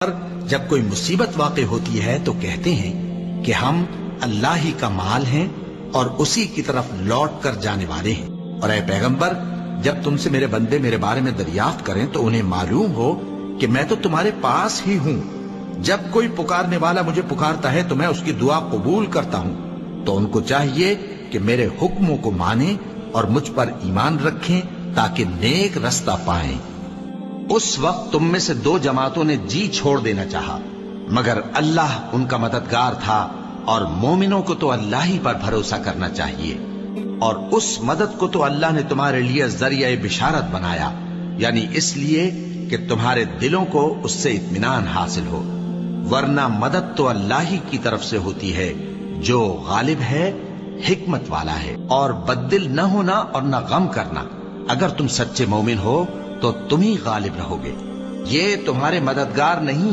پر جب کوئی مصیبت واقع ہوتی ہے تو کہتے ہیں کہ ہم اللہ ہی کا مال ہیں اور اسی کی طرف لوٹ کر جانے والے ہیں۔ اور اے پیغمبر، جب تم سے میرے بندے میرے بارے میں دریافت کریں تو انہیں معلوم ہو کہ میں تو تمہارے پاس ہی ہوں۔ جب کوئی پکارنے والا مجھے پکارتا ہے تو میں اس کی دعا قبول کرتا ہوں، تو ان کو چاہیے کہ میرے حکموں کو مانیں اور مجھ پر ایمان رکھیں تاکہ نیک رستہ پائیں۔ اس وقت تم میں سے دو جماعتوں نے جی چھوڑ دینا چاہا، مگر اللہ ان کا مددگار تھا، اور مومنوں کو تو اللہ ہی پر بھروسہ کرنا چاہیے۔ اور اس مدد کو تو اللہ نے تمہارے لیے ذریعہ بشارت بنایا، یعنی اس لیے کہ تمہارے دلوں کو اس سے اطمینان حاصل ہو، ورنہ مدد تو اللہ ہی کی طرف سے ہوتی ہے جو غالب ہے، حکمت والا ہے۔ اور بددل نہ ہونا اور نہ غم کرنا، اگر تم سچے مومن ہو تو تم ہی غالب رہو گے۔ یہ تمہارے مددگار نہیں